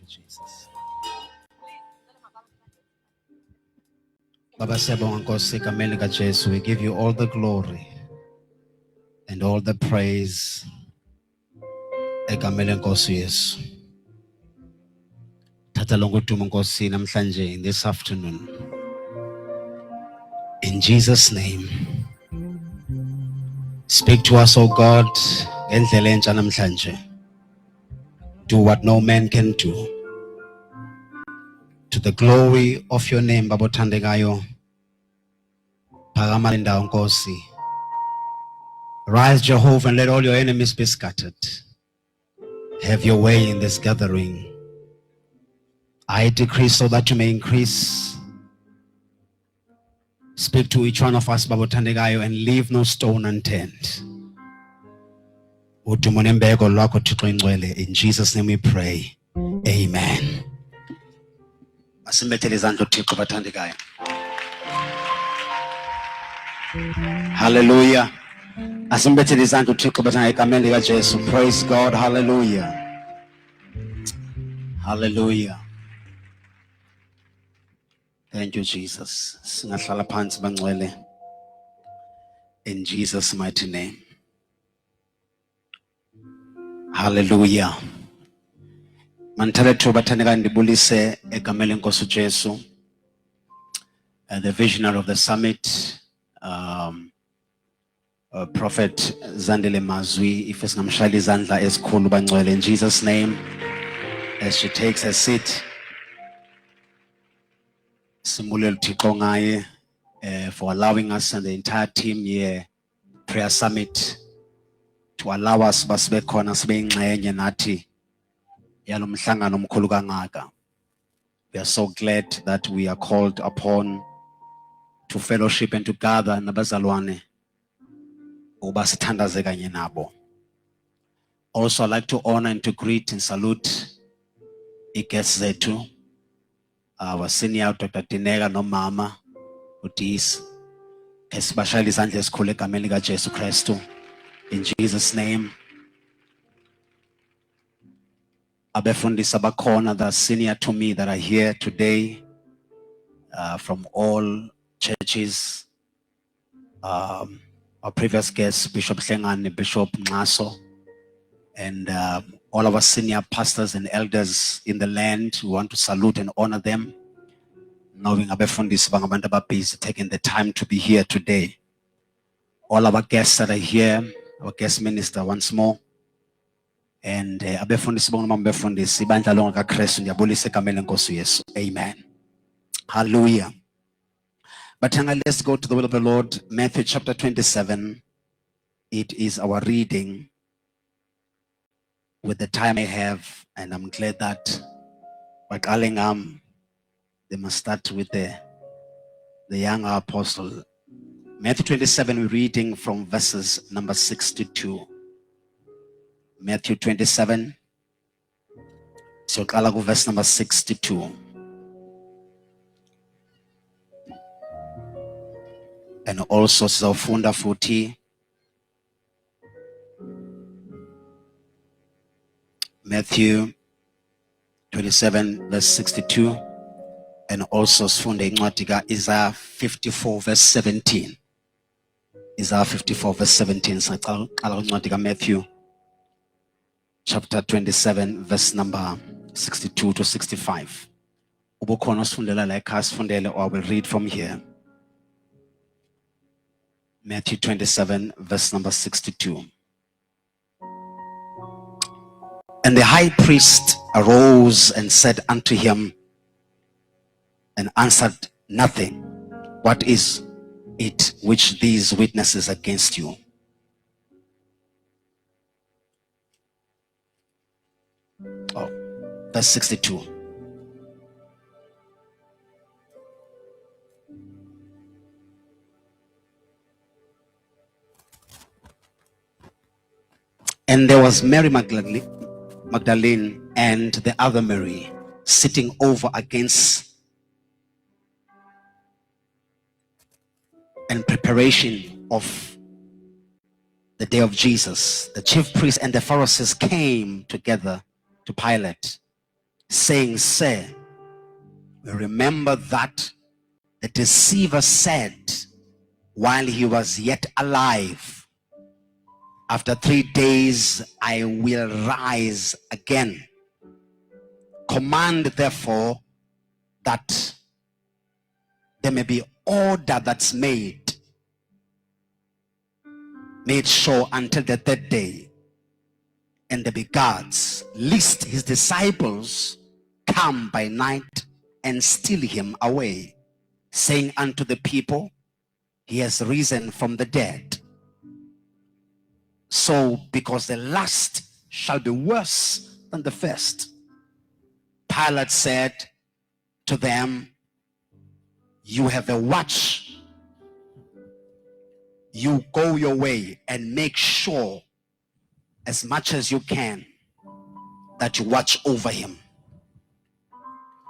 Jesus. Baba siyabonga Nkosi egameni kaJesu. We give you all the glory and all the praise egameni lenkosi Yesu. Thatha lonke udumo Nkosi namhlanje in this afternoon. In Jesus' name. Speak to us, O God, ngendlela entsha namhlanje. Do what no man can do. To the glory of your name, Baba othandekayo. Phakama indawo Nkosi. Rise, Jehovah, and let all your enemies be scattered. Have your way in this gathering. I decrease so that you may increase. Speak to each one of us, Baba othandekayo, and leave no stone unturned. Udumo nembeko lwakho Thixo ingcwele. In Jesus' name we pray. Amen. Asimbethele izandla uThixo bathandekayo. Hallelujah. Asimbethele izandla uThixo bathandekayo egameni likaJesu. Praise God. Hallelujah. Hallelujah. Thank you, Jesus. Singahlala phansi bangcwele. In Jesus' mighty name. Hallelujah. Manithatha ithuba bathandekayo ndibulise egameni lenkosi uJesu. The visionary of the summit, Prophet Zandile Mazwi, if it's namshayela izandla esikhulu bangcwele in Jesus' name. As she takes her seat, simbulele uThixo ngaye for allowing us and the entire team here, Prayer Summit, to allow us basibe khona sibe ingxenye nathi yalo mhlangano omkhulu kangaka. We are so glad that we are called upon to fellowship and to gather nabazalwane uba sithandaze kanye nabo. Also, I'd like to honor and to greet and salute i-guests zethu, our senior Dr. Dineka nomama uDis. Esibashayela izandla esikhulu egameni likaJesu Kristu. In Jesus' name. Abefundisi abakhona that are senior to me that are here today from all churches. Our previous guests, Bishop Hlengani, Bishop Nxaso, and all of our senior pastors and elders in the land. We want to salute and honor them, knowing abefundisi bangabantu ababhizi taking the time to be here today. All our guests that are here, our guest minister once more, and abefundisi bonke abefundisi ibandla lonke kaKristu ndiyabulisa egameni lenkosi Yesu. Amen. Hallelujah. But let's go to the will of the Lord. Matthew chapter 27. It is our reading with the time I have, and I'm glad that by calling they must start with the young apostle. Matthew 27, we're reading from verses number 62. Matthew 27, so verse number 62. And also sizawufunda futhi Matthew 27 verse 62, and also sifunde incwadi ka-Isaiah 54 verse 17. Isaiah 54 verse 17. Saqala incwadi ka-Matthew chapter 27 verse number 62 to 65. Ubukhona sifundela la ekhaya sifundele, or I will read from here. Matthew 27 verse number 62. And the high priest arose and said unto him, and answered nothing, what is it which these witnesses against you? Verse 62. And there was Mary Magdalene and the other Mary sitting over against in preparation of the day of Jesus. The chief priests and the Pharisees came together to Pilate, saying, "Sir, we remember that the deceiver said while he was yet alive, 'After 3 days I will rise again.' Command therefore that there may be order that's made sure until the 3rd day, and there be guards, lest his disciples come by night and steal him away, saying unto the people, he has risen from the dead. So, because the last shall be worse than the first." Pilate said to them, "You have a watch. You go your way and make sure as much as you can that you watch over him."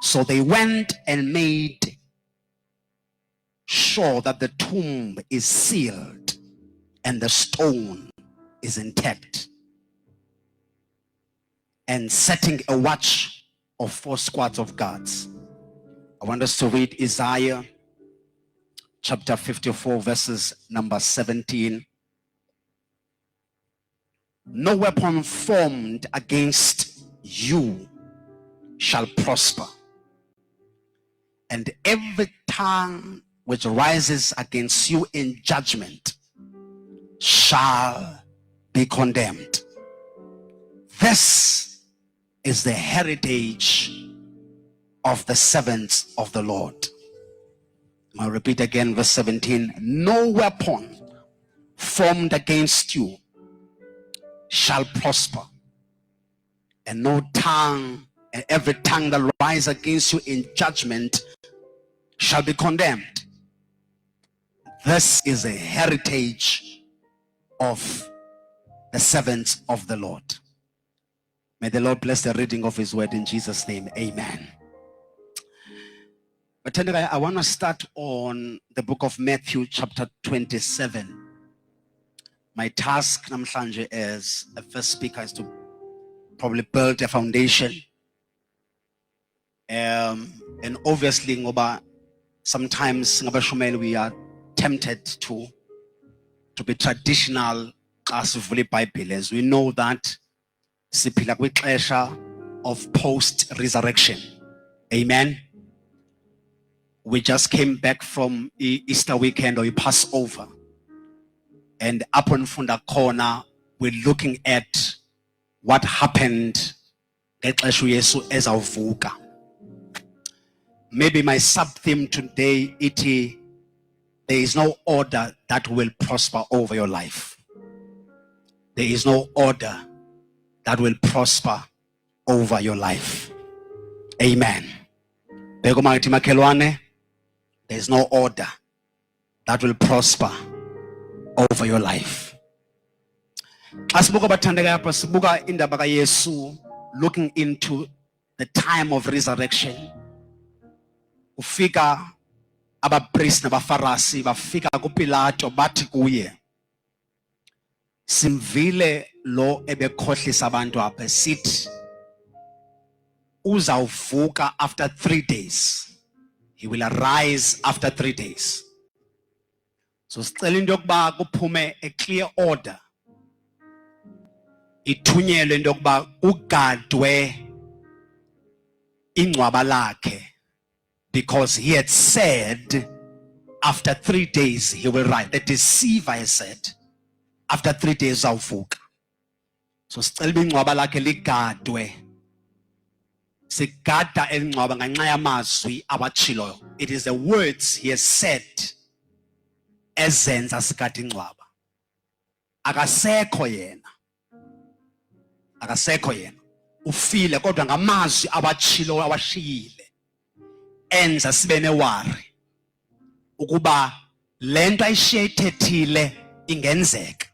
So they went and made sure that the tomb is sealed and the stone is intact, and setting a watch of 4 squads of guards. I want us to read Isaiah chapter 54 verses number 17. "No weapon formed against you shall prosper, and every tongue which rises against you in judgment shall be condemned. This is the heritage of the servants of the Lord." I'll repeat again, verse 17. "No weapon formed against you shall prosper, and no tongue, and every tongue that rises against you in judgment shall be condemned. This is a heritage of the servants of the Lord." May the Lord bless the reading of his word in Jesus' name. Amen. But I want to start on the book of Matthew chapter 27. My task namhlanje as a first speaker is to probably build a foundation. And obviously ngoba sometimes we are tempted to be traditional as Bible, as we know that siphila kwixesha of post-resurrection. Amen. We just came back from Easter weekend or Passover, and upon Funda Corner, we're looking at what happened as avuka. Maybe my sub-theme today is there is no order that will prosper over your life. There is no order that will prosper over your life. Amen. There is no order that will prosper over your life. Looking into the time of resurrection, ufika abapriest nabafarasi bafika kuPilato bathi kuye, "Simvile lo ebekhohlisa abantu apha sithi uzawuvuka after 3 days. He will arise after 3 days." So sicela into yokuba kuphume a clear order, ithunyelwe into yokuba ugadwe ingcwaba lakhe, because he had said after 3 days he will rise. The deceiver has said after 3 days uzawuvuka. So sicela ingcwaba lakhe ligadwe. Sigada engcwaba ngenxa yamazwi awatshiloyo. It is the words he has said ezenza sigada ingcwaba. Akasekho yena ufile kodwa ngamazwi awatshiloyo awashiyile enza sibe newari ukuba lento ayishiye ithethile ingenzeka.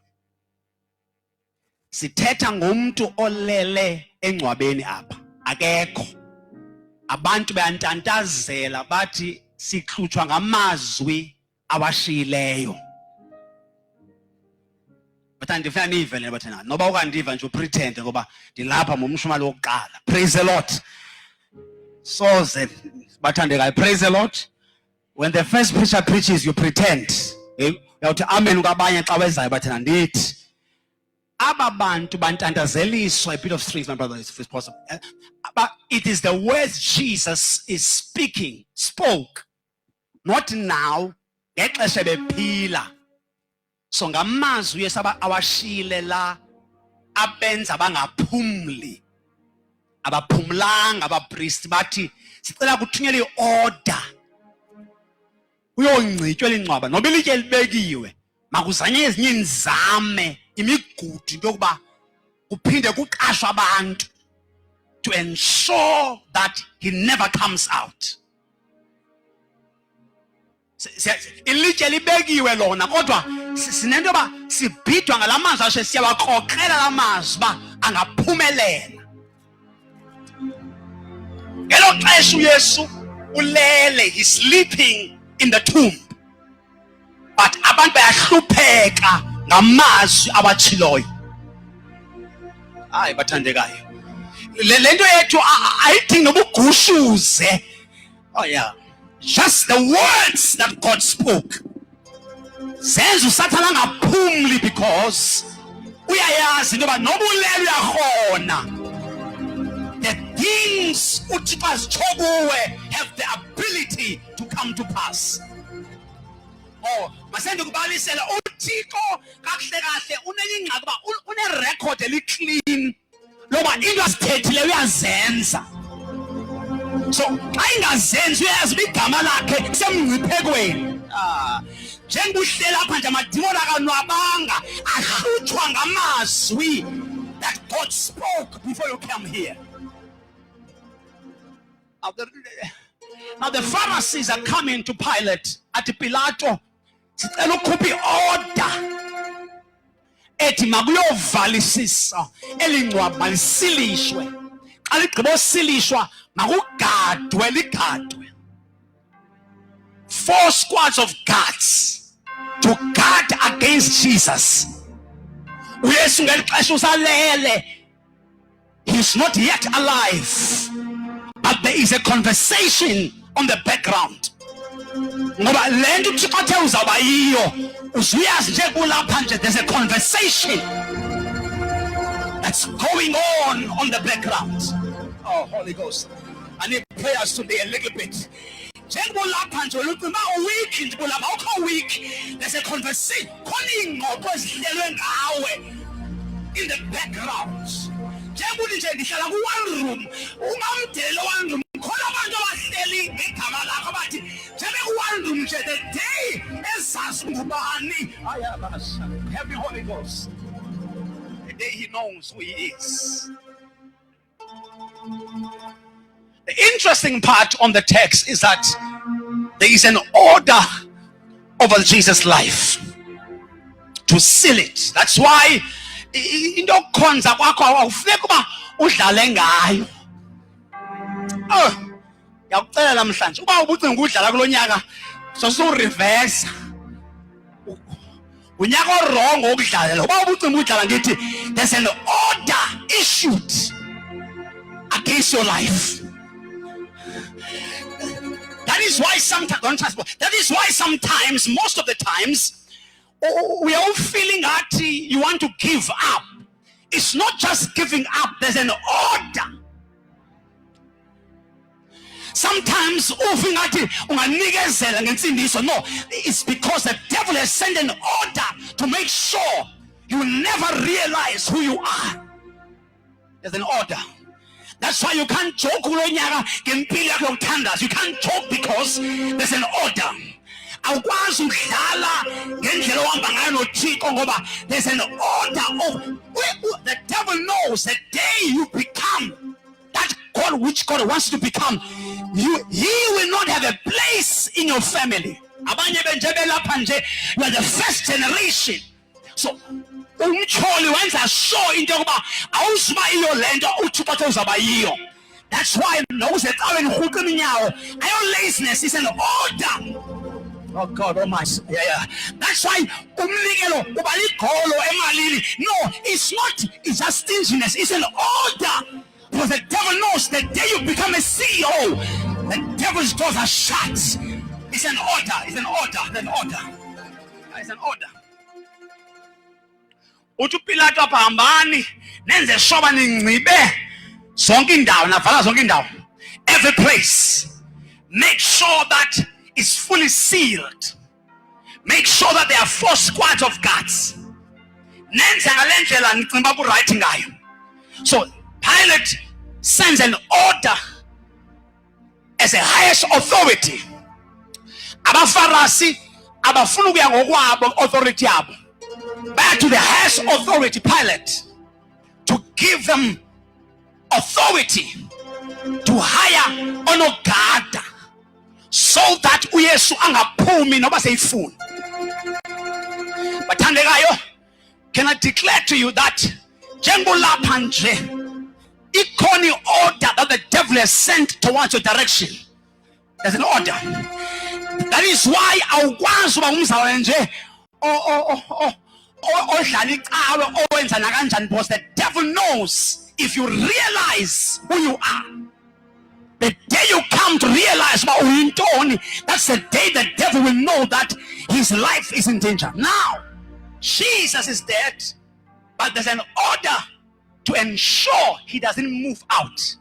Sithetha ngomuntu olele engcwabeni apha. Akekho. Abantu bayantantazela bathi sikhutshwa ngamazwi awashiyileyo. But andifuna nive lena bathina. Noba ukandiva nje upretend ngoba ndilapha ngomshumalo wokuqala. Praise the Lord. So bathandekayo, praise the Lord. When the first preacher preaches, you pretend. Uyawuthi amen kwabanye xa wezayo bathina ndithi. Aba bantu bantantazeliswa a bit of strings, my brother, if it's possible. But it is the words Jesus is speaking, spoke. Not now, ngexesha bephila. So ngamazwi yesaba awashile la abenza bangaphumli. Abaphumlanga abapriest bathi sicela kuthunyelwe iorder. Uyongcitywa lencwaba noba ilitye libekiwe. Makuzanye ezinye inzame imigudu yokuba kuphinde kuqashwe abantu to ensure that he never comes out. Ilitye libekiwe lona kodwa sinento yoba sibhidwa ngalamazwi ashe siyawakrokrela lamazwi ba angaphumelela. Ngelo xesha uYesu ulele, he's sleeping in the tomb. But abantu bayahlupheka ngamazwi abatshiloyo. Hayi bathandekayo. Lento yethu ayidingi ubugushuze. Oh yeah. Just the words that God spoke. Zenza uSathana angaphumli because uyayazi into yoba noba ulele uyakhona. The things uThixo azitsho kuwe have the ability to come to pass. Oh, masende kubalisela uThixo kahle kahle unenye ingxaki ba une record eliclean loba into azithethile uyazenza. So xa ingazenzi uyazi igama lakhe semngciphekweni. Njengoba uhlela apha nje amadimoni akanwabanga ahlutshwa ngamazwi that God spoke before you come here. Now the Pharisees are coming to Pilate at Pilato. Sicela ukhupha iorder ethi makuyovalisisa elingcwaba malisilishwe. Xa ligqiba usilishwa makugadwe ligadwe. 4 squads of guards to guard against Jesus. uYesu ngeli xesha usalele. He's not yet alive. But there is a conversation on the background. Ngoba lento uThixo athe uzawuba yiyo uzuyazi nje kulapha nje there's a conversation that's going on the background. Oh Holy Ghost, I need prayers today a little bit. Njengoba lapha nje uLucima week nje kulapha awukho week, there's a conversation khona ingqoqo ezihlelwe ngawe in the background. Njengoba nje ndihlala ku one room ungamdele one room khona abantu abahleli ngegama lakho bathi njebe ku one room nje the day ezazi ngubani. Help me Holy Ghost. The day he knows who he is. The interesting part on the text is that there is an order over Jesus' life to seal it. That's why into yokukhonza kwakho awufuneki uba udlale ngayo. Yakucela namhlanje uba ubucinga ukudlala kulonyaka sosureverse. Unyaka wrong ukudlalela. Uba ubucinga ukudlala ngithi there's an order issued against your life. That is why sometimes, most of the times, we are all feeling that you want to give up. It's not just giving up, there's an order. Sometimes, no, it's because the devil has sent an order to make sure you will never realize who you are. There's an order. That's why you can't joke. You can't joke because there's an order. There's an order of the devil knows the day you become that God which God wants you to become, he will not have a place in your family. You are the first generation. So umtyholi wenza sure into yokuba awuzuba iyo le nto uthixo athe uzawuba yiyo. That's why nokuze ecaweni rhuqa iminyawo ayo laziness is an order. Oh God Almighty. Yeah. That's why umnikelo uba ligolo emalini. No, it's not. It's just stinginess. It's an order. Because the devil knows the day you become a CEO, the devil's doors are shut. It's an order. It's an order. It's an order. It's an order. Uthi uPilato apha hambani nenze shoba ningcibe zonke indawo navala zonke indawo. Every place. Make sure that it's fully sealed. Make sure that there are 4 squads of guards. Nenze ngale ndlela ngicimba ku right ngayo. So Pilate sends an order as a highest authority. Abafarisi abafuna ukuya ngokwabo authority yabo. Back to the highest authority, Pilate, to give them authority to hire onogada so that uYesu angaphumi noba seyifuna. Bathandekayo, can I declare to you that njengolapha nje ikhona order that the devil has sent towards your direction. There's an order. That is why awukwazi uba umzalwane nje odlala icawe owenza nakanjani, because the devil knows if you realize who you are, the day you come to realize uba uyintoni, that's the day the devil will know that his life is in danger. Now Jesus is dead, but there's an order to ensure he doesn't move out.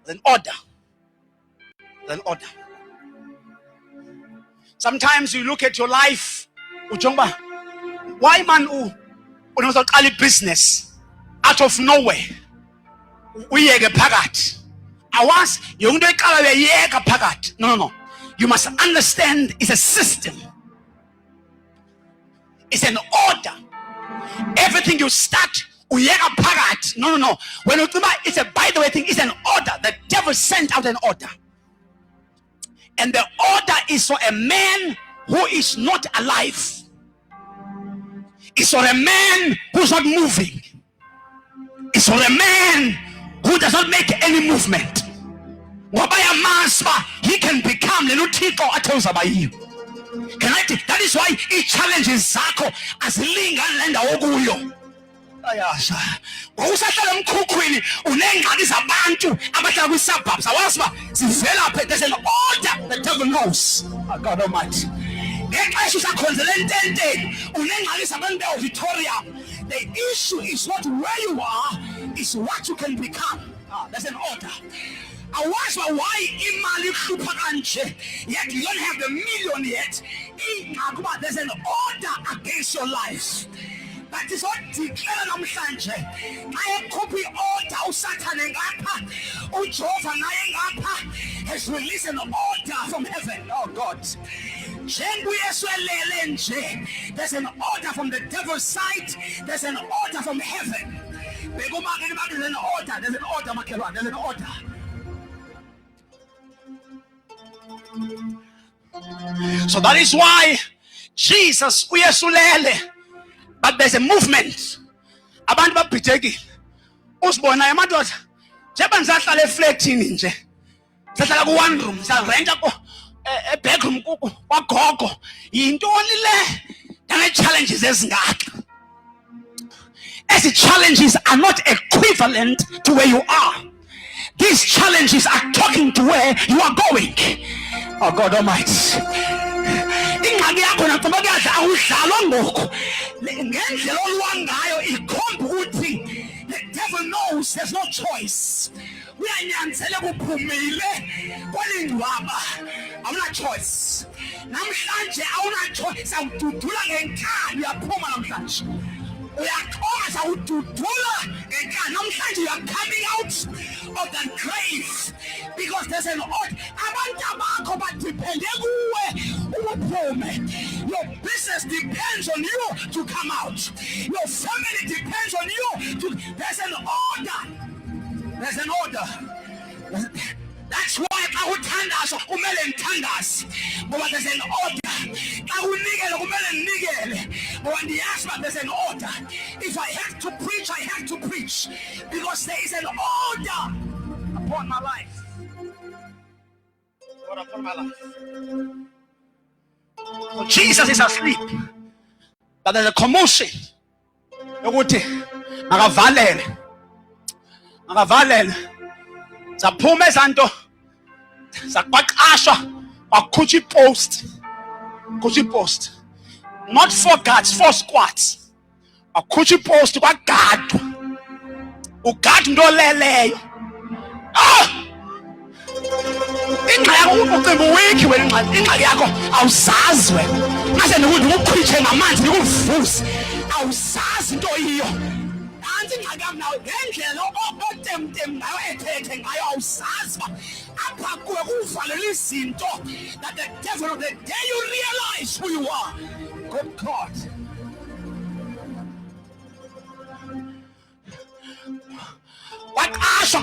There's an order. There's an order. Sometimes you look at your life, ujongba, why man unaweza business out of nowhere? Uyeke phakathi. Awas yonke iqala uyayeka phakathi. No. You must understand it's a system. It's an order. Everything you start uyeka phakathi. No. When it's a by the way thing, it's an order. The devil sent out an order. And the order is for a man who is not alive. It's for a man who's not moving. It's for a man who does not make any movement. Wabaya masba, he can become lenutiko atoza by you. Can I take that is why he challenges Zako as linga lenda oguyo. Ayasha. Usahlala emkhukhwini unengxaki zabantu abahlala kwi-suburbs. Awasba sivela phe, there's an order the devil knows. Oh God Almighty. Ngexesha usakhonzela ententeni unengxaki zabantu be-auditorium. The issue is not where you are, it's what you can become. There's an order. Awasba why imali ihlupha kanje, yet you don't have the million yet. There's an order against your life. That is what declare namhlanje. Naye copy order uSathane ngapha, uJehova naye ngapha has released an order from heaven. Oh God. There's an order from the devil's side. There's an order from heaven. There's an order. There's an order, Makelwa. There's an order. So that is why Jesus uyesulele. But there's a movement. Abantu babhideki. Usibona emadoda. Njeba ngisahlala eflatini nje. Sahlala ku one room, sarenta ko a bedroom kwagogo. Yintoni le? Dane challenges ezingaka. As the challenges are not equivalent to where you are. These challenges are talking to where you are going. Oh God Almighty. Ingxaki yakho nakuba kuyadla awudlalwa ngoku. Ngendlela olwangayo ikhomba ukuthi the devil knows there's no choice. Uyanyanzela kuphumile kwalindwaba. Awuna choice. Namhlanje awuna choice. Awududula ngenkani uyaphuma namhlanje. Uyakhoza ududula ngenkani namhlanje you are coming out of the grave because there's an order. Abantu abakho badepende kuwe uphume. Your business depends on you to come out. Your family depends on you. There's an order. There's an order. That's why xa uthandaza kumele ngithandaze ngoba there's an order. Xa When they ask me, there's an order. If I have to preach, I have to preach. Because there is an order upon my life. Order upon my life. When Jesus is asleep, but there's a commotion. Makavalele zaphuma ezanto zakwaqashwa wakhutha ipost not 4 guards, 4 squads. Wakhutha ipost kwagadwa ugada into leleyo. Ingxaki ucimba uwiki wena, ingxaki yakho awusazi wena. Mase nokuthi ukukhwithe ngamanzi nikuvuse awusazi into yiyo. Nansi ingxaki yami nawe ngendlela otemtem ngayo ethethe ngayo awusazi apha kuwe kuvalela izinto that the devil of the day you realize who you are. Good God. Waqashwa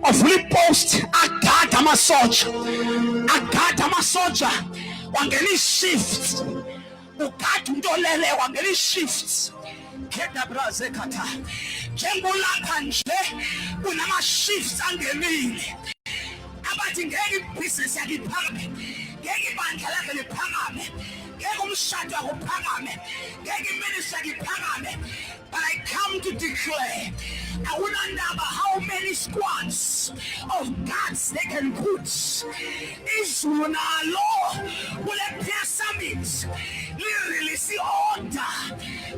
avula ipost agada amasoja wangena ishift ugada into lele wangena ishift kheda braze khatha njengolapha nje kunama shifts angenile abathi ngeke ibusiness yakhe iphakame, ngeke ibandla lakhe liphakame, ngeke umshado wakhe uphakame, ngeke iministry yakhe iphakame. But I come to declare, I will not know how many squads of guards they can put. Izulu nalo kulephia summit lirelease order.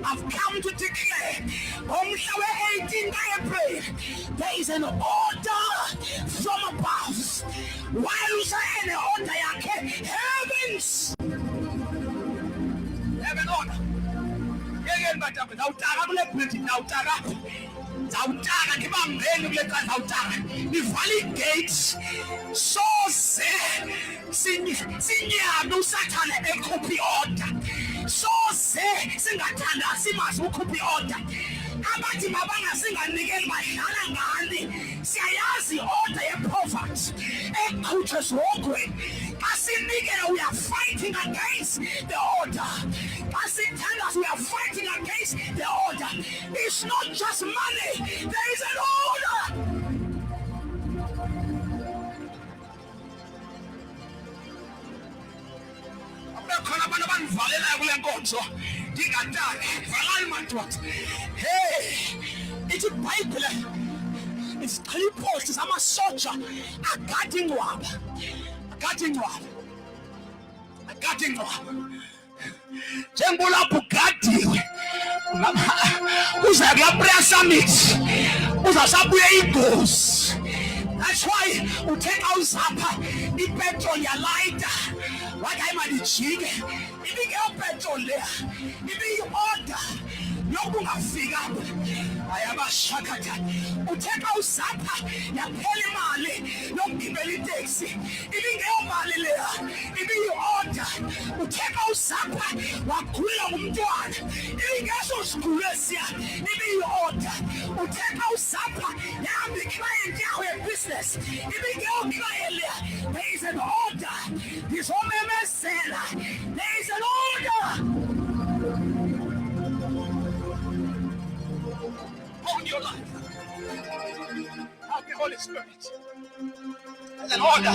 I've come to declare, omhla we-18 April, there is an order from above. While you say an order yakhe, heavens, heaven order. Zawutaka kule bridge, zawutaka ngibambeni kule khazi, zawutaka nivala igates soze sinyame usathane ekhuphi order, soze singathanda simazi ukhuphi order. Abathi mabangasinganikeli badlala ngani, siyayazi order yepoverty ekhutshwe esihogweni. Asinikele, we are fighting against the order. Asithandaza, we are fighting against the order. It's not just money, there is an order. Abakhona abantu abanivalelayo kule nkonzo ndingataki valani madoda. Hey, ithi iBhayibhile isiqhela iposti zamasoja agada ingcwaba. Njengolapho ugadiwe uza kula prayer summit uzasabuye ingozi. That's why uthenga uzapha ipetrol yalayita wathi ayimalijike ibingeyo petrol leya ibiyi-order yokungafika ayabashakatha. Uthenga uzapha yaphela imali yokugibela iteksi ibingeyo mali leya ibiyi-order. Uthenga uzapha wagula ngumntwana ibingeso sigulo esiya ibiyi-order. Uthenga uzapha yahamba iclient yakho yebusiness ibingeyo client leya. There is an order. Ngizomemezela, there is an order on your life. Help the Holy Spirit. There's an order.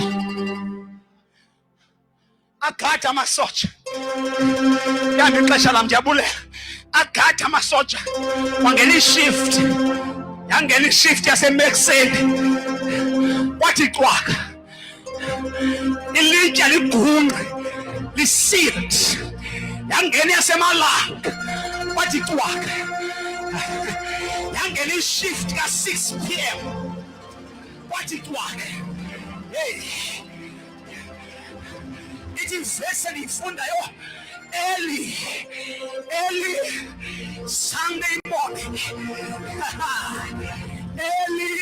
Agada amasoja. Yami ixesha lam ndiyabulela. Agada amasoja. Wangena ishift. Yangena ishift yasemekuseni. Wathi cwaka. Ilitya ligungqe. Lisealed. Yangena yasemalanga. Wathi cwaka. Yangena ishift ka 6 p.m. Wathi cwaka. Hey. Ithi vese lifundayo early Sunday morning. Early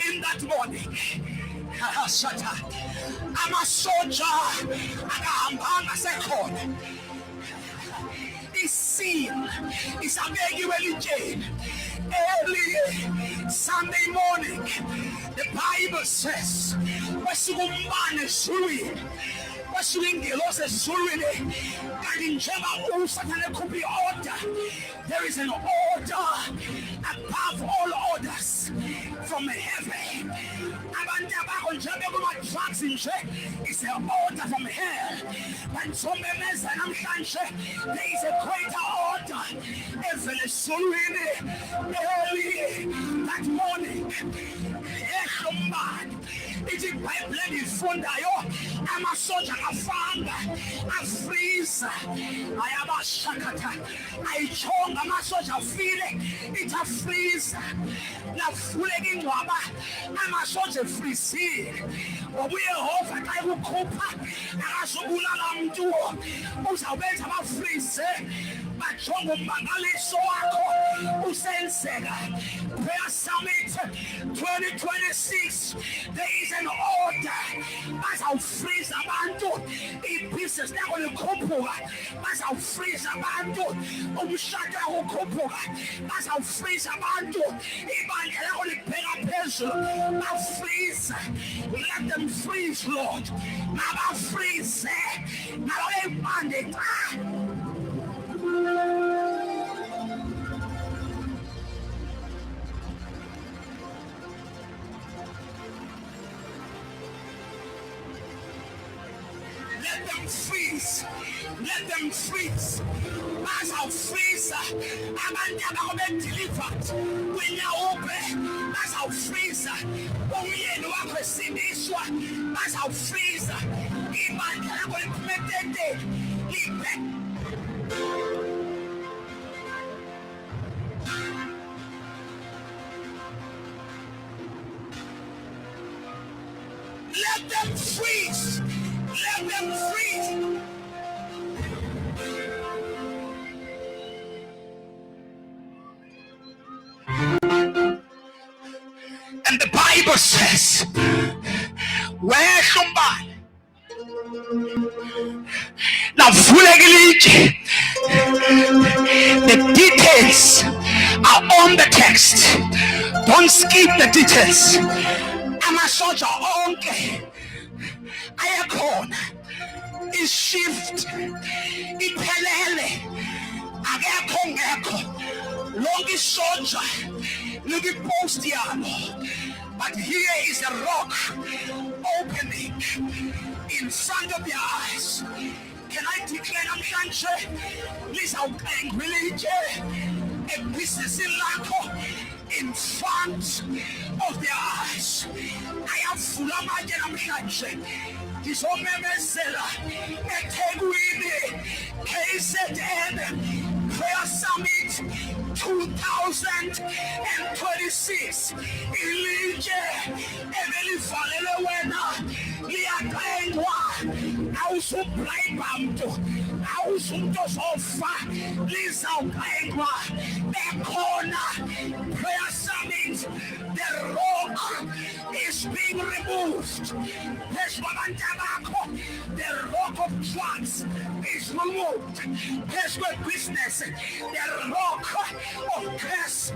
in that morning. Shata. Amasoja akahambanga sekhona. Isil isabekiwe lijeni. Early Sunday morning, the Bible says, wasukumbane ezulwini There is an order above all orders from heaven. It's an order from hell. There is a greater order. Early that morning, ithi iBhayibheli engifundayo amasoja afanga afreeze ayabashakatha ayichonga amasoja afile ithi afreeze lavuleka ingcwaba amasoja efreezile ngoba uYehova xa ekukhupha akazobulala umuntu uzawubenza abafreeze bajonga ummangaliso wakho usenzeka. Prayer Summit 2026, there is an order. Bazawufreeze abantu i-business lakho likhuphuka, bazawufreeze abantu umshado wakho ukhuphuka, bazawufreeze abantu ibandla lakho libheka phezulu, bafreeze. Let them freeze, Lord. Mabafreeze, mabeyibande cha. Let them freeze. Let them freeze. Bazawufreeze abantu ababe delivered kwinyawupe, bazawufreeze umyeni wakho esindiswa, bazawufreeze ibandla lakho liphumelele libe. Let them freeze. Let them freeze. And the Bible says, where somebody now the details are on the text. Don't skip the details. Amasoja onke ayakhona ishift iphelele akekho ngekho lonke isoja likipost yalo. But here is a rock opening in front of your eyes. Can I declare namhlanje lizawuqengqilitshe ebhizinisini lakho in front of their eyes? Ayavula amanye namhlanje ngizomemezela eThekwini KZN Prayer Summit 2026. Ilitshe ebelivalele wena liyaqengwa. Awusubribe mntu, awusumuntu ozofa, lizawuqengwa. Bekhona Prayer Summit, the rock is being removed. Phezu kwabantu bakho, the rock of drugs is removed. Phezu kwebusiness, the rock of curse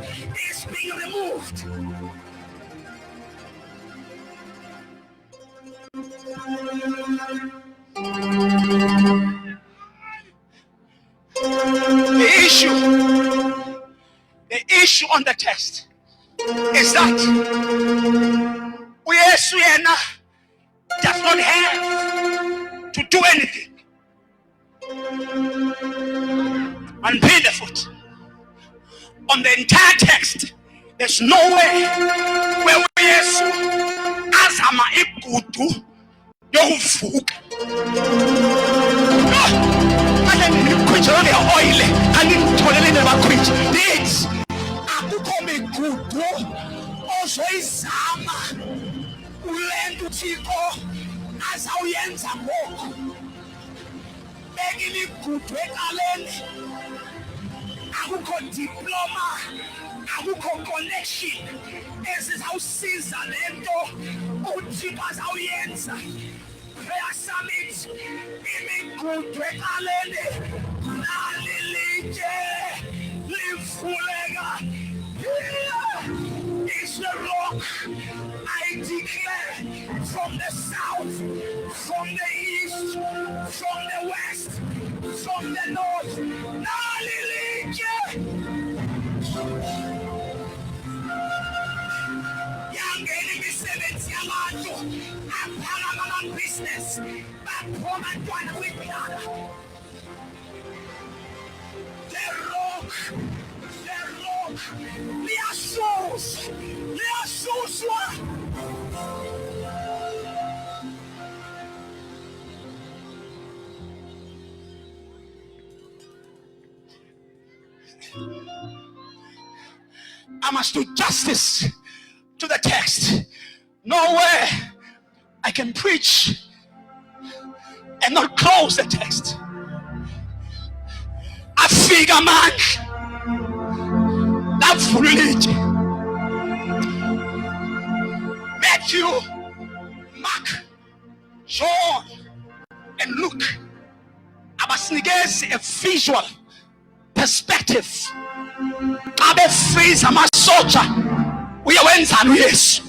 is being removed. The issue on the text is that uYesu yena does not have to do anything. And pay the foot. On the entire text, there's no way where uYesu azama igudu yokuvuka. Oil and in this akukho migudu ozoyizama ulento uThixo azawuyenza ngoku. Bekile igudu eqaleni, akukho diploma, akukho connection ezizawusiza lento uThixo azawuyenza. Prayer Summit imigudu eqaleni nalilitshe livulega. It's the rock. I declare from the south, from the east, Lord. Nalilike. Yangeni imisebenzi yabantu aphakama ama-business baphuma abantwana kwiplana. The rock liyasuswa. I must do justice to the text. Nowhere I can preach and not close the text. Afika manje lavulile. Matthew, Mark, John, and Luke abasinikeza a visual perspective. Abe freeze amasoja uyawenzani uYesu.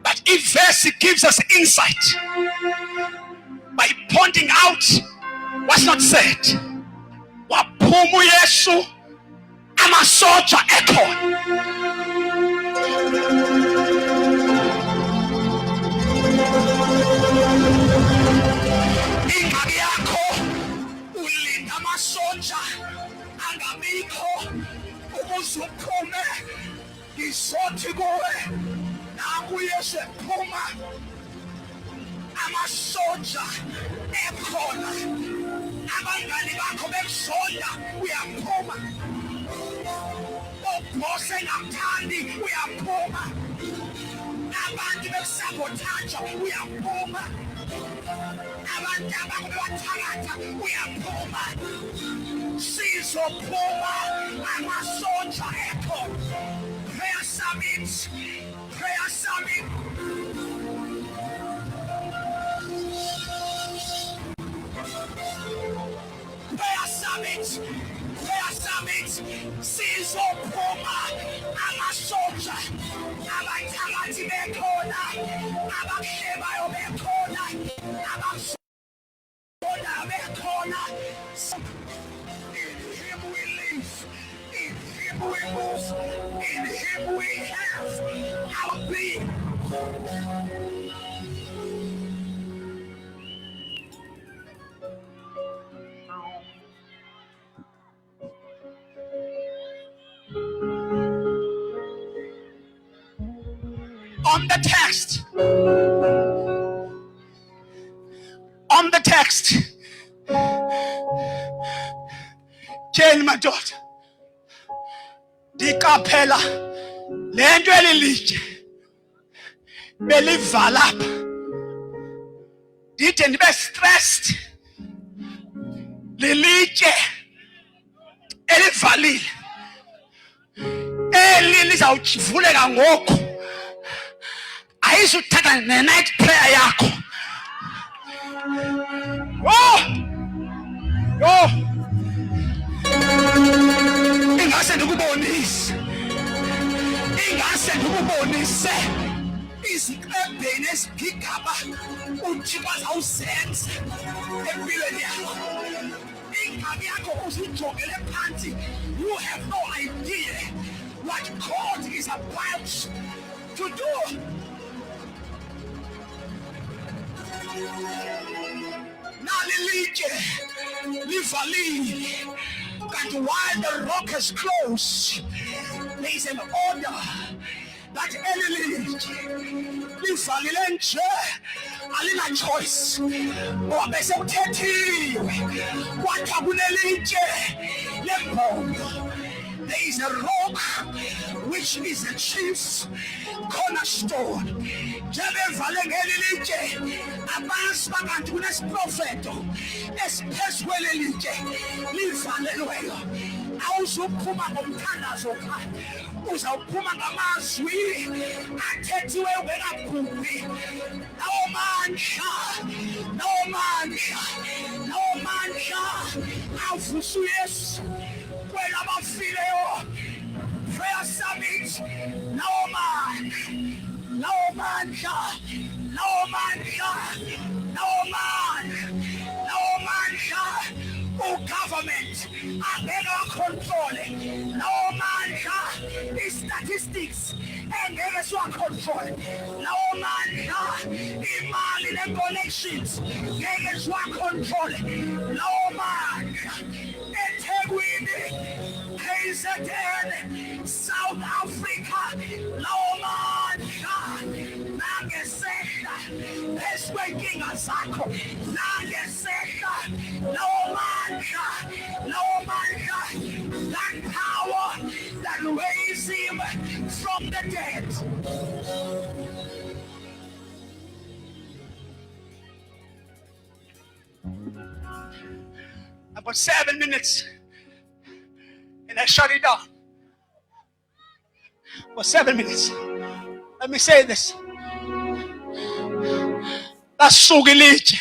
But if verse gives us insight by pointing out what's not said. Waphuma uYesu amasoja ekhona. Ingxaki yakho ulinda amasoja angabikho ukuze uphume. Ngizothi kuwe naku uYesu ephuma amasoja ekhona. Abangani bakho bekuzonda uyaphuma. Obose ngathandi uyaphuma. Abantu besabotaja uyaphuma. Abantu abakho bewathakatha uyaphuma. Sizophuma amasoja ekhona. Prayer summit. Prayer summit. Prayer summit. Prayer summit. Sizophuma amasoja. Abathakathi bekhona. Abakhebayo bekhona. Abasoja bekhona. In him we live. In him we move. In him we have our being. On the text. On the text. Tell my daughter. Dikaphela lento elilije belivala apha. Dide ndibe stressed. Lilitye elivalile. Eli lizawuvuleka ngoku. Ayizuthatha ne-night prayer yakho. Ingase ndikubonise. Iziqebheni ezigigaba uThixo azawuzenza empilweni yakho. Ingxaki yakho uzijongele phansi. You have no idea what God is about to do. Nalilike livalile. But while the rock is closed, there is an order that elilike livalile nje alina choice. Ngoba sekuthethiwe kwathiwa kunelitye lembono. There is a rock which is the chief cornerstone. Jebevale ngelilitye abantu bakanti kunesprofeto esiphezu kwelilitye livalelweyo. Awuzuphuma ngomthandazo pha, uzawuphuma ngamazwi athethiwe ungekabhubhi. Nawo mandla avusa uYesu kwela bafileyo. Prayer summit. Nawo mandla angeke wacontrole lawo mandla i-statistics engeke siwacontrole lawo mandla imali ne-connections ngeke siwacontrole lawo mandla eThekwini KZN South Africa lawo mandla nangesehla esikweyinkinga zakho nangesehla lawo mandla that power that raised him from the dead. About 7 minutes and I shut it down. For 7 minutes. Let me say this. Lasuka ilitshe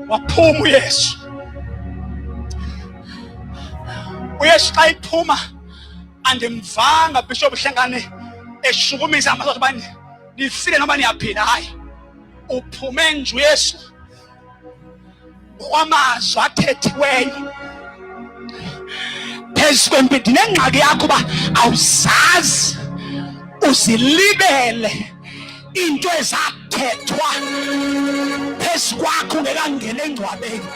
waphuma uYesu. uYesu xa iphuma andimvanga Bishop Hlengane eshukumisa amadoda bani nifile noma niyaphila. Hayi, uphume nje uYesu kwamazwi athethiweyo phezu kwempilo. Nengxaki yakho uba awuzazi uzilibele into ezathethwa phezu kwakho ungekangena engcwabeni.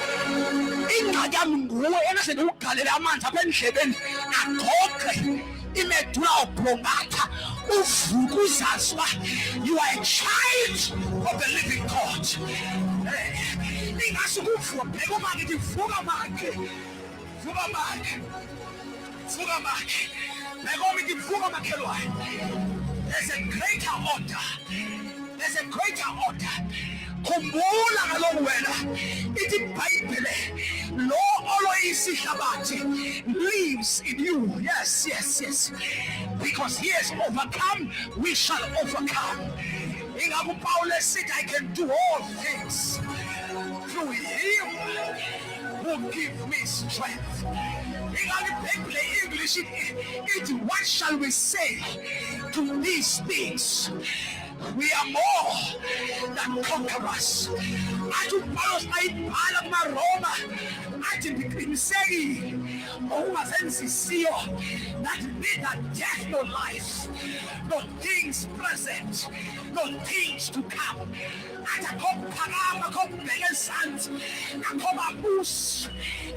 Ingxaki yami nguwe engase ndiwugalele amanzi apha endlebeni agoqe imedula oblongata uvuke uzazi uba you are a child of the living God. Ingase kuvuka bheka umakithi vuka makhe vuka makhe vuka makhe bheka umithi vuka makhelwane. There's a greater order. There's a greater order. Khumbula kaloku wena ithi iBhayibhile lo oloyisa ihlabathi lives in you. Yes. Because he has overcome, we shall overcome. Ingakho uPaul esithi I can do all things through him who gives me strength. English, what shall we say to these things? We are more than conquerors. Athi uPaulos ayibhala kumaRoma athi ndiqiniseki okungazenzisiyo that neither death nor life, nor things present, nor things to come. Athi akho kuphakama, akho kubheka ezantsi, akho mabusi,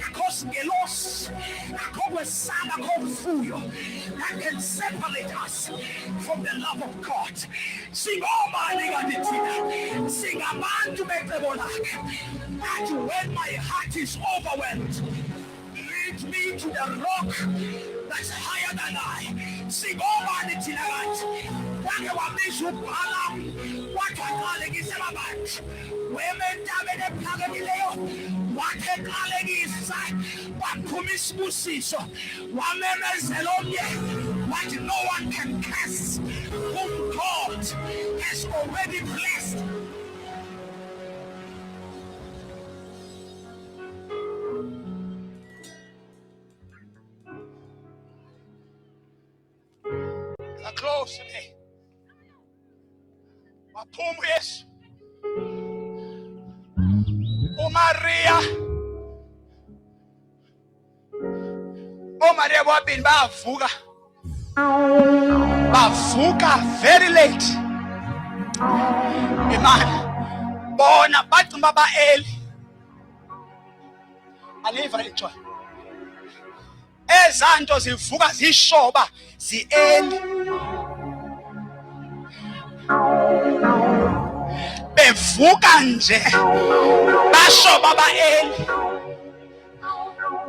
akho singelosi, akho kwesaba, akho mfuyo that can separate us from the love of God. Singobani kanti thina singabantu becebo lakhe. Athi when my heart is overwhelmed, lead me to the rock that's higher than I. Singobani thina kanti wake wamisha uBhalamu wathi aqalekise abantu wema entabeni ephakamileyo wathi eqalekisa waphuma isibusiso wamemezela omnye wathi no one can curse whom God has already blessed. Close today. Waphuma uYesu. uMaria bobabili bavuka very late. Imani bona bacimba ba-Eli aliva litshwa ezanto zivuka zishoba zi-Eli bevuka nje bashoba ba-Eli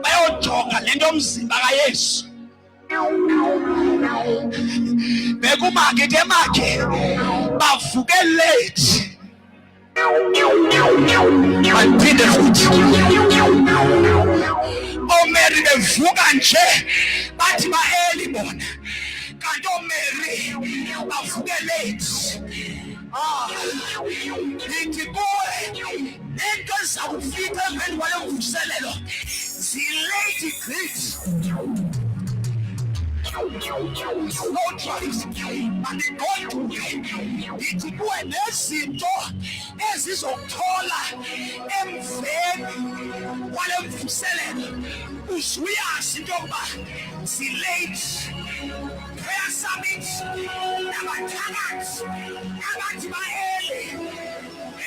bayojonga lento yomzimba kaYesu. Bekumakithi emakhe bavuke late. Baphinde futhi oMary bevuka nje bathi ba-Eli bona kanti oMary bavuke late. Ithi kuwe into ezakufika emveni kwalo mvuselelo zi-late great. no trust, and they go to ithi kuwe nezinto ezizokuthola emveni kwale mvuselelo usuyazi into yokuba si-late. Prayer summit nabathakathi abathi ba-early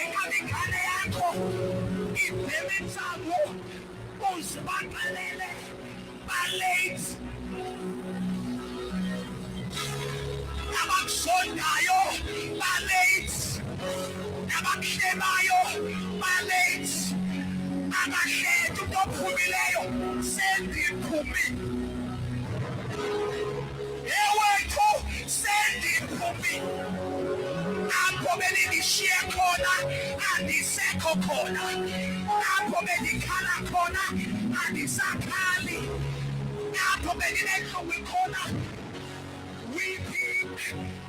ekhala ingane yakho ibheme nsango uzibaxelele ba-late. Abakusondayo ba-late, abakuhlebayo ba-late, akahleti umuntu ophumileyo sendiphumi ewethu sendiphumi apho benindishiye khona andisekho khona, apho bendikhala khona andisakhali, apho bendinentlungu khona weeping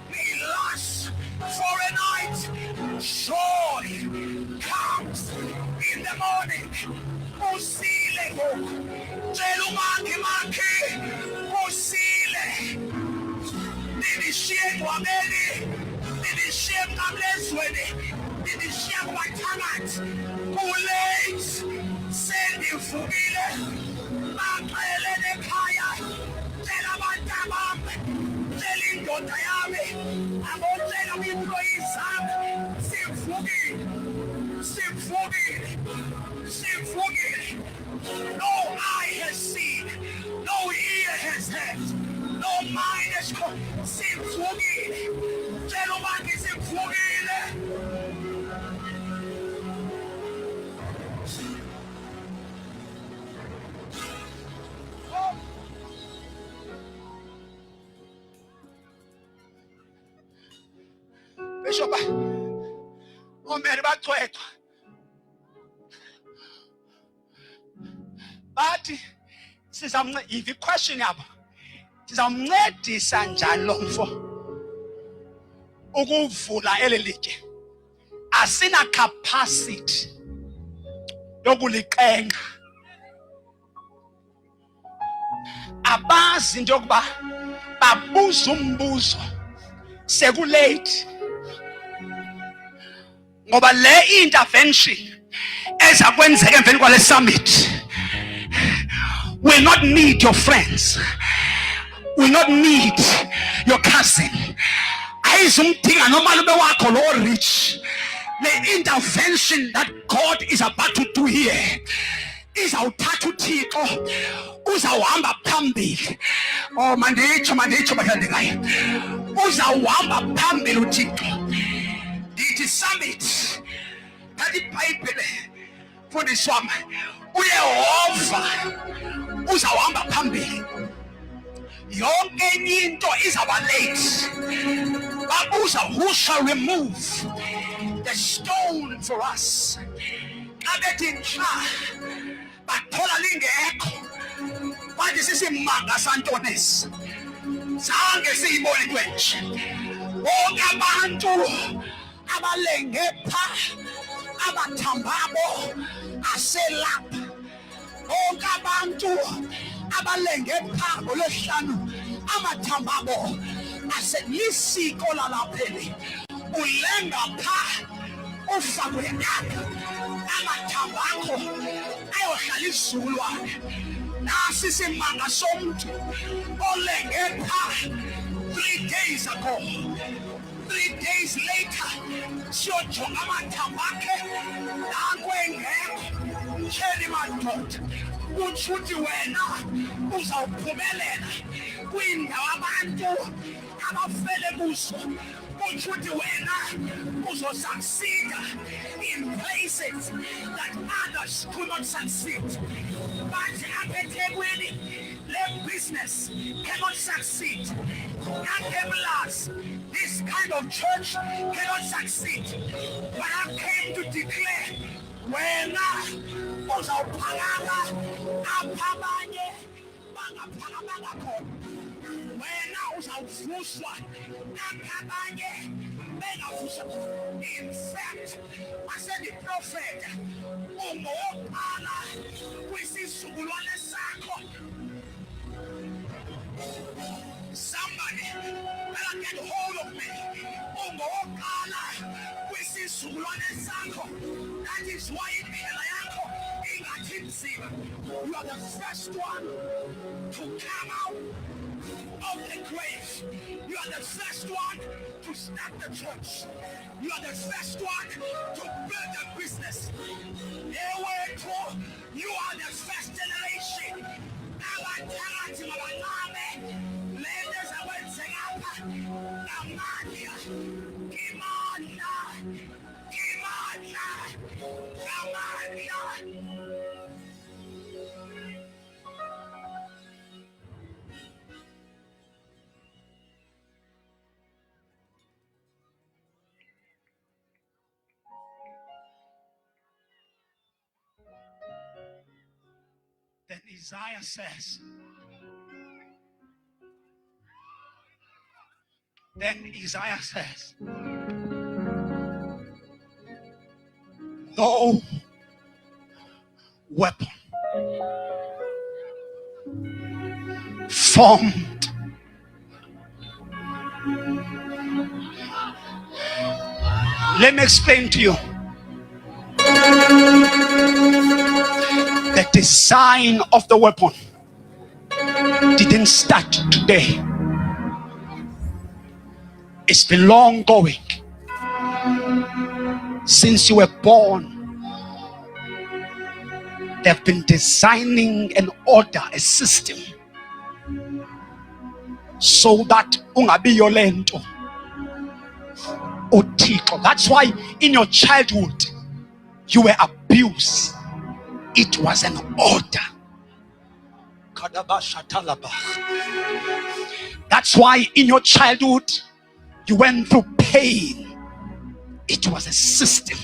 may last for a night, joy comes in the morning. Usile ngoku, tshela umakhi usile. Nindishiye engcwabeni, nindishiye emnqamlezweni, nindishiye kubathakathi, kulate sendivukile. Baxelele ekhaya, tshela abantabam, tshela indoda yami, abotshela kwi-employees zami, sivukile, sivukile, sivukile. No eye has seen, no ear has heard, no mind has come. Sivukile, tshela ubangi sivukile. Bishop, omele bacwethwa bathi the question yabo, sizamncedisa njani lo mfo ukuvula eli litye, asina capacity yokuliqenga, abazi into yokuba babuza umbuzo sekulate, ngoba le intervention eza kwenzeka emveni kwale summit will not need your friends, will not need your cousin, ayizumdinga nomalume wakho lo rich. The intervention that God is about to do here izawuthatha uThixo uzawuhamba phambili. Oh manditsho bathandekayo, uzawuhamba phambili uThixo. Ndithi summit thatha iBhayibhile mfundisi wami, uYehova uzawuhamba phambili, yonke enye into izaba late. Babuza, who shall remove the stone for us? Xa bethi nxa bathola lingekho, bathi sisimanga santonesi, zange siyibone into enje. Bonke abantu abalenge pha, abathambabo aselapha, bonke abantu abalenge pha ngolwesihlanu, amathambabo aselisiko lalapheli, ulenga pha ufakwe ngapha, amathambo akho ayohlala isizukulwane. Nasi isimanga somntu olenge pha 3 days ago, 3 days later siyojonga amathambo akhe nanko engekho. Tsheli madoda, utsho uthi wena uzawuphumelela kwiindawo abantu abafele kuzo, utsho uthi wena uzosucceeda in places that others could not succeed. But apha eThekwini, le business cannot succeed. At this kind of church cannot succeed. But I came to declare, wena uzawuphakama apha abanye bangaphakamanga khona. Wena uzawuvuswa apha abanye bengavuswa. In fact, asendiprofeta ungowokuqala kwisizukulwane sakho better get hold of me. Ungokala kwisizukulwane sakho. That is why indlela yakho ingathi nzima. You are the first one to come out of the grave. You are the first one to start the church. You are the first one to build a business. You are the first generation. Then Isaiah says, no weapon formed let me explain to you. The design of the weapon didn't start today. It's been long going. Since you were born, they've been designing an order, a system, so that ungabi yolento uThixo. That's why in your childhood you were abused. It was an order. That's why in your childhood you went through pain. It was a system.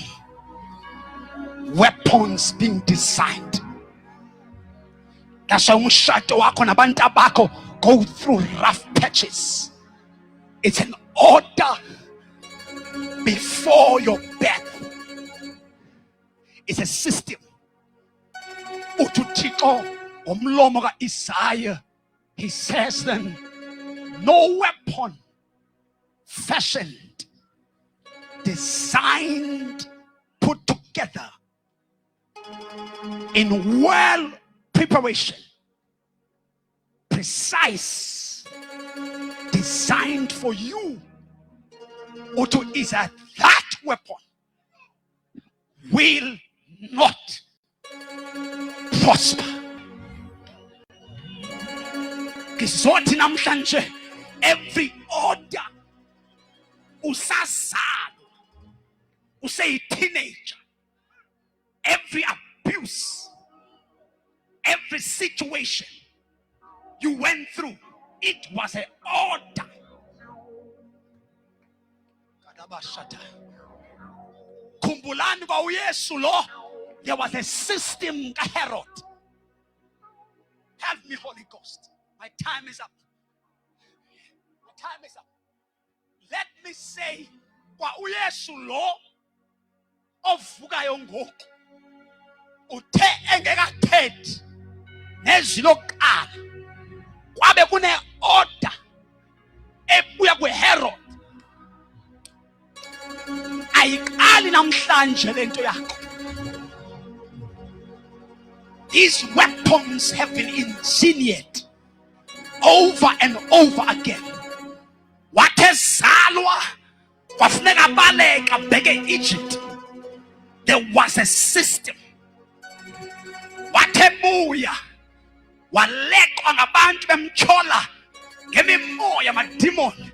Weapons being designed. That's why umshado wakho nabantu bakho go through rough patches. It's an order before your birth. It's a system. uThixo ngomlomo kaIsaiah, he says then, no weapon fashioned, designed, put together in well preparation, precise, designed for you, Utu is that weapon will not prosper. Kizothi namhlanje every order usazalwa usay teenager, every abuse, every situation you went through, it was an order. Kumbulani kwa uYesu lo, there was a system ka Herod. Help me, Holy Ghost. My time is up. My time is up. Let me say, kwa uYesu lo ovukayo ngoku uthe engekathethi nezilokuqala kwabe kune order ebuya kweHerod. Ayiqali namhlanje lento yakho. These weapons have been engineered over and over again. Watezalwa kwafuneka baleka bheke Egypt. There was a system. Watebuya walekwa ngabantu bemchola ngemimoya mademon.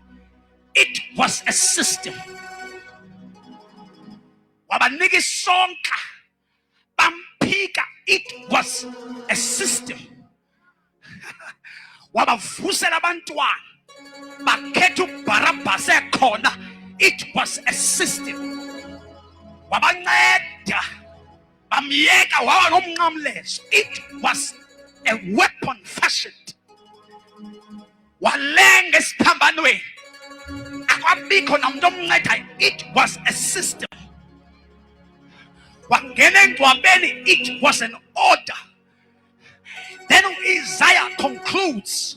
It was a system. Wabanika isonka bampika. It was a system. Wabavusela abantwana bakhetha uBarabhas ekhona. It was a system. Wabanceda bamyeka wawa nomnqamlezo. It was a weapon fashioned. Walenga esiphambanweni akwabikho namuntu omnceda. It was a system. It was an order. Then Isaiah concludes,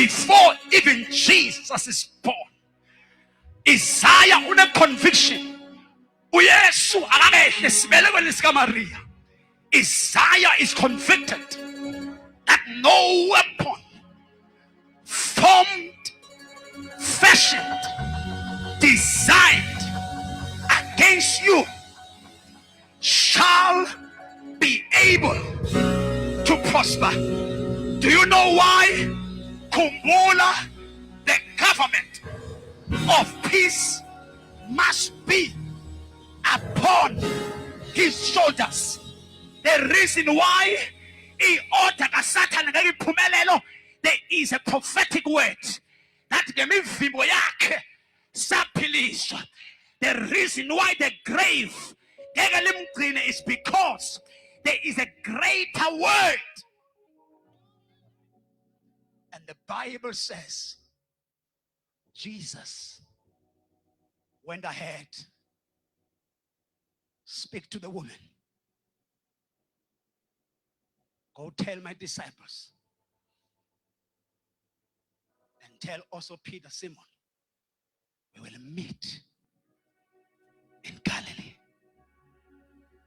before even Jesus is born. Isaiah une conviction. uYesu akakehle sibelekweni sikaMaria. Isaiah is convicted that no weapon formed, fashioned, designed against you shall be able to prosper. Do you know why? Kumbula, the government of peace must be upon his shoulders. The reason why there is a prophetic word that the reason why the grave is because there is a greater word. And the Bible says Jesus went ahead, speak to the woman. Go tell my disciples and tell also Peter, Simon, we will meet in Galilee.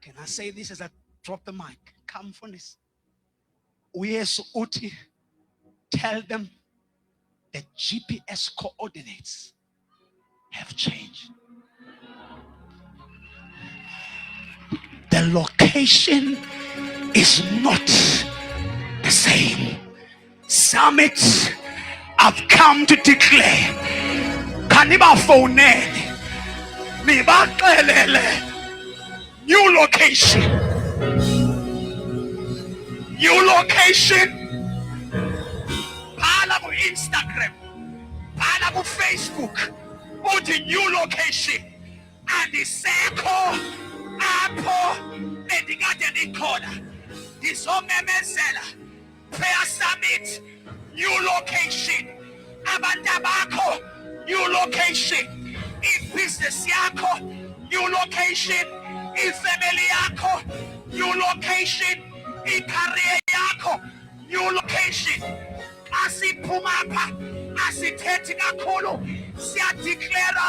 Can I say this as I drop the mic? Come for this. uYesu uthi, tell them the GPS coordinates have changed. The location is not the same. Summits have come to declare, Kaniba Fonene, new location. New location. Palabu Instagram, Palabu Facebook, put a new location. And the circle, Apple, and the garden corner. This home prayer summit, new location. Abandabako, new location. In business yako, new location. In family yako, new location. In career yako, new location. Asi pumapa, asi tetika kolo, siya declare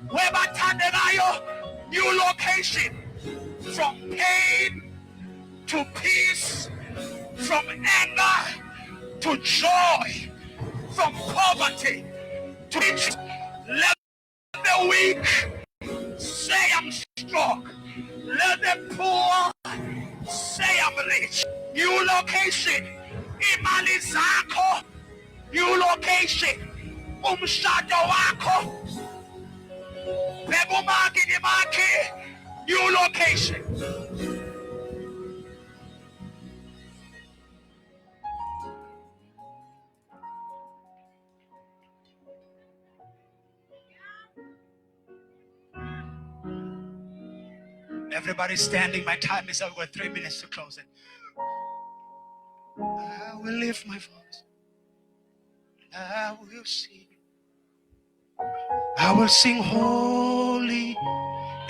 weba tanderayo, new location. From pain to peace, from anger to joy, from poverty to riches. Let the weak say I'm strong. Let the poor say I'm rich. New location. Imali zako. New location. Umshado wako. Bebumaki ni maki. New location. Everybody standing. My time is over. 3 minutes to close it. I will lift my voice. I will sing. I will sing holy.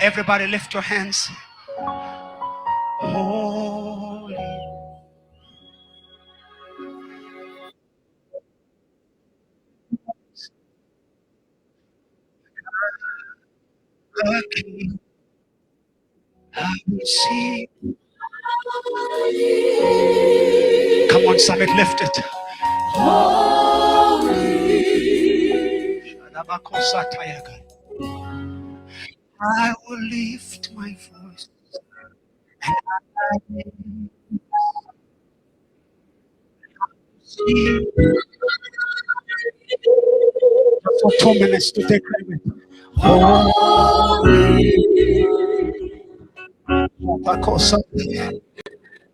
Everybody lift your hands. Holy. The King. I will sing. Come on, Summit, lift it. I will lift my voice. And I will sing. For 2 minutes to take credit.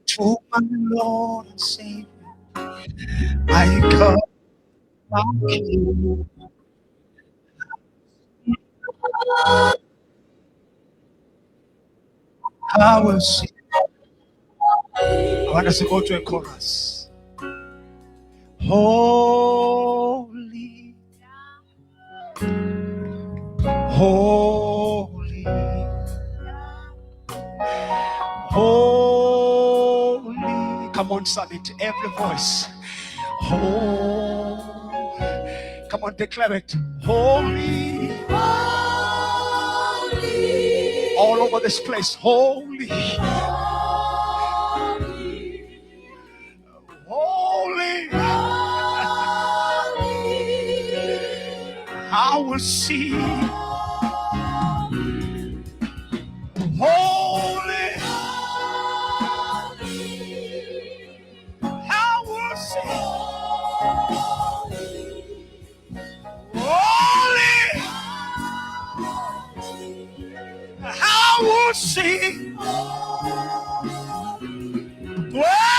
To my Lord and Savior, my God, my King. I will sing. I want us to go to a chorus. Holy, holy, holy. Come on, Summit, every voice. Holy, Come on, declare it. Holy. Holy. All over this place. Holy. Holy. I will see. Holy. I will see. Holy. I will see. Well,